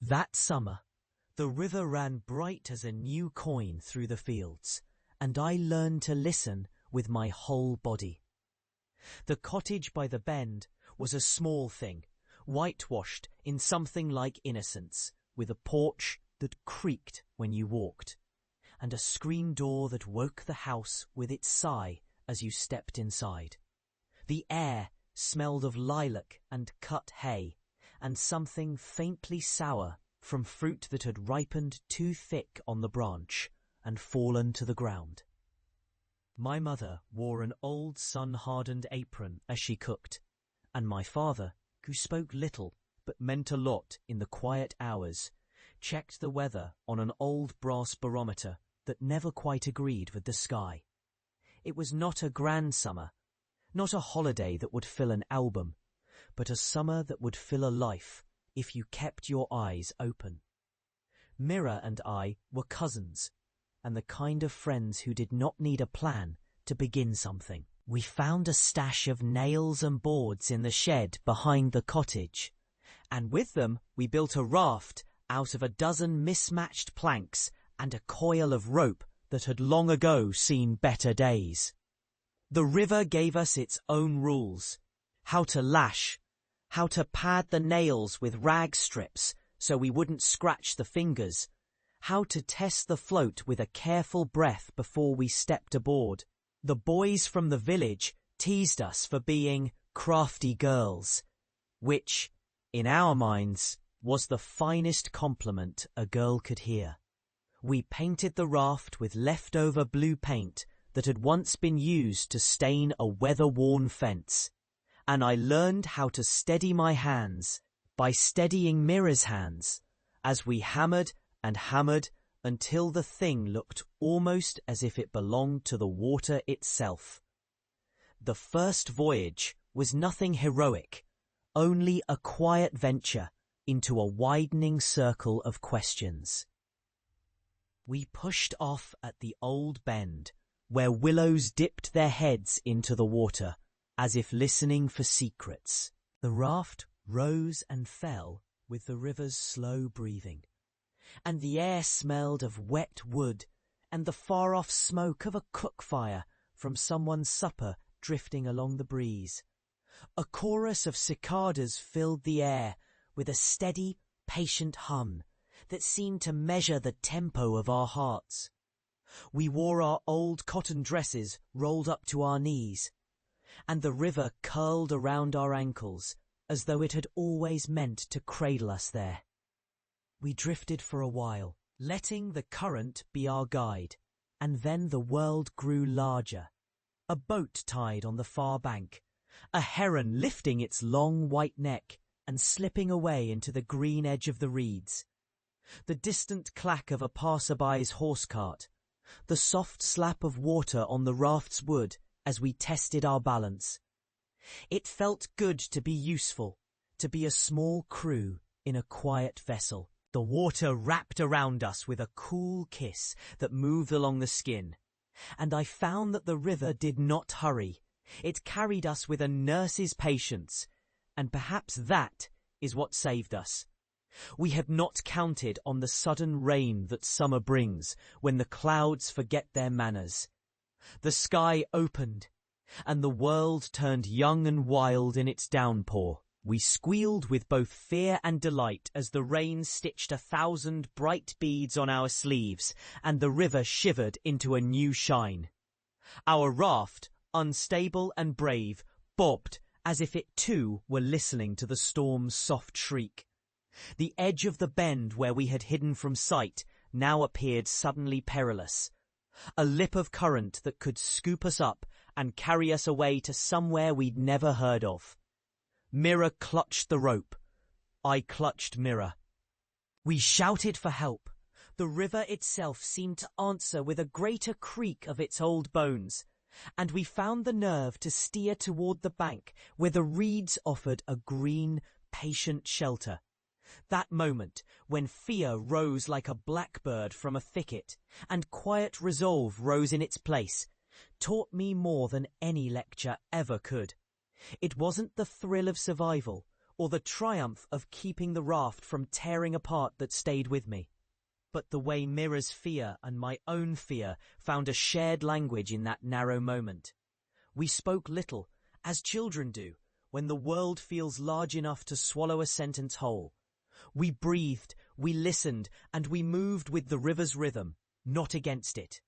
That summer, the river ran bright as a new coin through the fields, and I learned to listen with my whole body. The cottage by the bend was a small thing, whitewashed in something like innocence, with a porch that creaked when you walked, and a screen door that woke the house with its sigh as you stepped inside. The air smelled of lilac and cut hay, and something faintly sour from fruit that had ripened too thick on the branch and fallen to the ground. My mother wore an old sun-hardened apron as she cooked, and my father, who spoke little but meant a lot in the quiet hours, checked the weather on an old brass barometer that never quite agreed with the sky. It was not a grand summer, not a holiday that would fill an album, but a summer that would fill a life if you kept your eyes open. Mira and I were cousins, and the kind of friends who did not need a plan to begin something. We found a stash of nails and boards in the shed behind the cottage, and with them we built a raft out of a dozen mismatched planks and a coil of rope that had long ago seen better days. The river gave us its own rules: how to lash, how to pad the nails with rag strips so we wouldn't scratch the fingers, how to test the float with a careful breath before we stepped aboard. The boys from the village teased us for being crafty girls, which, in our minds, was the finest compliment a girl could hear. We painted the raft with leftover blue paint that had once been used to stain a weather-worn fence, and I learned how to steady my hands by steadying Mira's hands as we hammered and hammered until the thing looked almost as if it belonged to the water itself. The first voyage was nothing heroic, only a quiet venture into a widening circle of questions. We pushed off at the old bend, where willows dipped their heads into the water, as if listening for secrets. The raft rose and fell with the river's slow breathing, and the air smelled of wet wood and the far-off smoke of a cook fire from someone's supper drifting along the breeze. A chorus of cicadas filled the air with a steady, patient hum that seemed to measure the tempo of our hearts. We wore our old cotton dresses rolled up to our knees, and the river curled around our ankles as though it had always meant to cradle us there. We drifted for a while, letting the current be our guide, and then the world grew larger. A boat tied on the far bank, a heron lifting its long white neck and slipping away into the green edge of the reeds, the distant clack of a passerby's horse cart, the soft slap of water on the raft's wood as we tested our balance. It felt good to be useful, to be a small crew in a quiet vessel. The water wrapped around us with a cool kiss that moved along the skin, and I found that the river did not hurry. It carried us with a nurse's patience, and perhaps that is what saved us. We had not counted on the sudden rain that summer brings when the clouds forget their manners. The sky opened, and the world turned young and wild in its downpour. We squealed with both fear and delight as the rain stitched 1,000 bright beads on our sleeves, and the river shivered into a new shine. Our raft, unstable and brave, bobbed as if it too were listening to the storm's soft shriek. The edge of the bend where we had hidden from sight now appeared suddenly perilous, a lip of current that could scoop us up and carry us away to somewhere we'd never heard of. Mira clutched the rope. I clutched Mira. We shouted for help. The river itself seemed to answer with a greater creak of its old bones, and we found the nerve to steer toward the bank where the reeds offered a green, patient shelter. That moment, when fear rose like a blackbird from a thicket, and quiet resolve rose in its place, taught me more than any lecture ever could. It wasn't the thrill of survival, or the triumph of keeping the raft from tearing apart that stayed with me. But the way Mira's fear and my own fear found a shared language in that narrow moment. We spoke little, as children do, when the world feels large enough to swallow a sentence whole. We breathed, we listened, and we moved with the river's rhythm, not against it.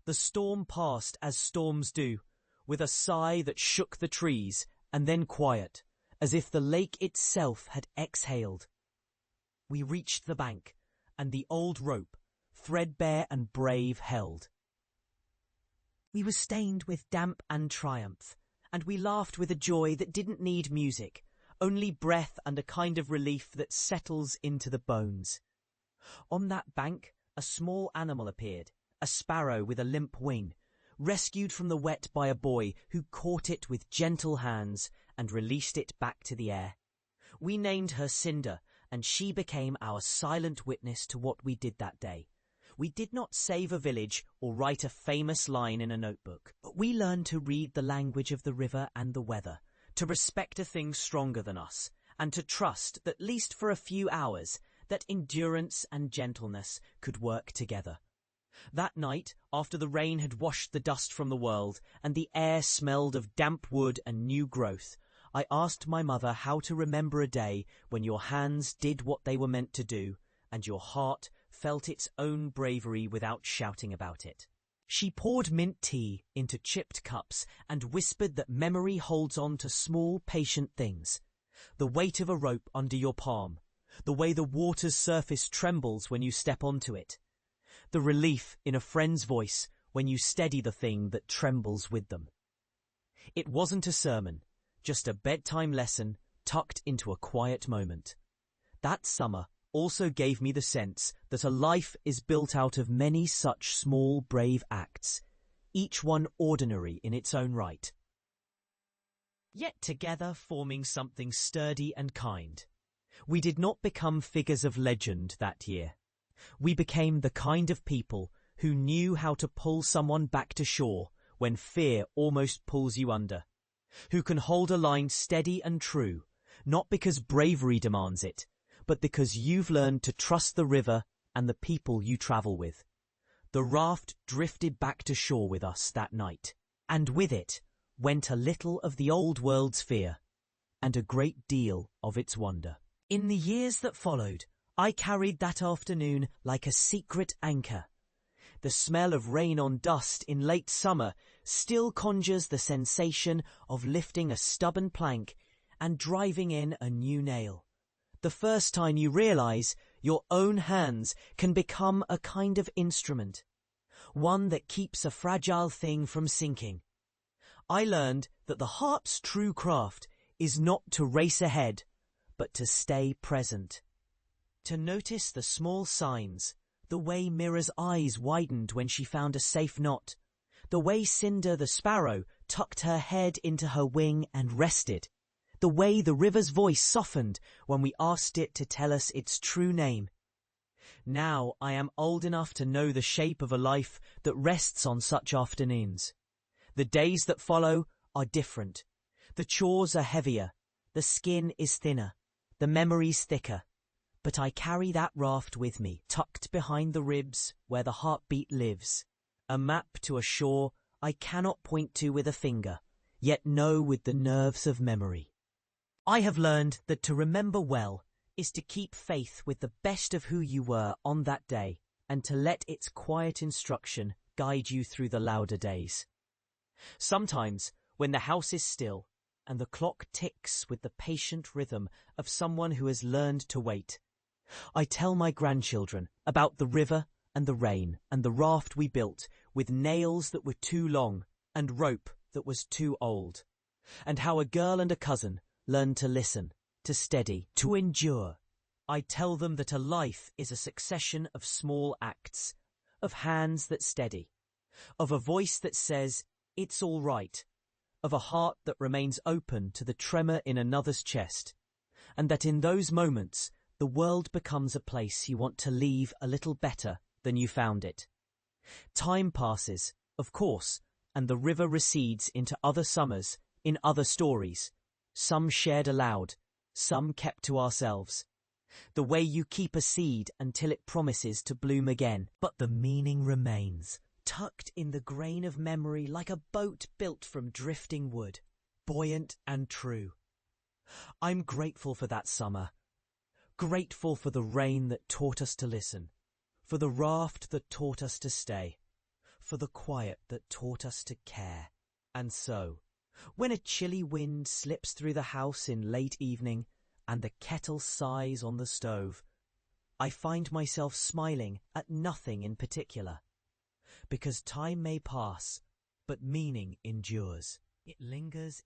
The storm passed as storms do, with a sigh that shook the trees, and then quiet, as if the lake itself had exhaled. We reached the bank, and the old rope, threadbare and brave, held. We were stained with damp and triumph, and we laughed with a joy that didn't need music, only breath and a kind of relief that settles into the bones. On that bank, a small animal appeared, a sparrow with a limp wing, rescued from the wet by a boy who caught it with gentle hands and released it back to the air. We named her Cinder, and she became our silent witness to what we did that day. We did not save a village or write a famous line in a notebook, but we learned to read the language of the river and the weather, to respect a thing stronger than us, and to trust, at least for a few hours, that endurance and gentleness could work together. That night, after the rain had washed the dust from the world, and the air smelled of damp wood and new growth, I asked my mother how to remember a day when your hands did what they were meant to do, and your heart felt its own bravery without shouting about it. She poured mint tea into chipped cups and whispered that memory holds on to small, patient things. The weight of a rope under your palm, the way the water's surface trembles when you step onto it, the relief in a friend's voice when you steady the thing that trembles with them. It wasn't a sermon, just a bedtime lesson tucked into a quiet moment. That summer also gave me the sense that a life is built out of many such small, brave acts, each one ordinary in its own right, yet together forming something sturdy and kind. We did not become figures of legend that year. We became the kind of people who knew how to pull someone back to shore when fear almost pulls you under, who can hold a line steady and true, not because bravery demands it, but because you've learned to trust the river and the people you travel with. The raft drifted back to shore with us that night, and with it went a little of the old world's fear, and a great deal of its wonder. In the years that followed, I carried that afternoon like a secret anchor. The smell of rain on dust in late summer still conjures the sensation of lifting a stubborn plank and driving in a new nail. The first time you realize your own hands can become a kind of instrument, one that keeps a fragile thing from sinking. I learned that the heart's true craft is not to race ahead, but to stay present. To notice the small signs, the way Mira's eyes widened when she found a safe knot, the way Cinder the sparrow tucked her head into her wing and rested, the way the river's voice softened when we asked it to tell us its true name. Now I am old enough to know the shape of a life that rests on such afternoons. The days that follow are different. The chores are heavier, the skin is thinner, the memories thicker. But I carry that raft with me, tucked behind the ribs where the heartbeat lives. A map to a shore I cannot point to with a finger, yet know with the nerves of memory. I have learned that to remember well is to keep faith with the best of who you were on that day, and to let its quiet instruction guide you through the louder days. Sometimes, when the house is still, and the clock ticks with the patient rhythm of someone who has learned to wait, I tell my grandchildren about the river and the rain and the raft we built with nails that were too long and rope that was too old, and how a girl and a cousin learned to listen, to steady, to endure. I tell them that a life is a succession of small acts, of hands that steady, of a voice that says, "It's all right," of a heart that remains open to the tremor in another's chest, and that in those moments the world becomes a place you want to leave a little better than you found it. Time passes, of course, and the river recedes into other summers, in other stories, some shared aloud, some kept to ourselves. The way you keep a seed until it promises to bloom again, but the meaning remains, tucked in the grain of memory like a boat built from drifting wood, buoyant and true. I'm grateful for that summer, grateful for the rain that taught us to listen, for the raft that taught us to stay, for the quiet that taught us to care. And so, when a chilly wind slips through the house in late evening and the kettle sighs on the stove, I find myself smiling at nothing in particular, because time may pass, but meaning endures. It lingers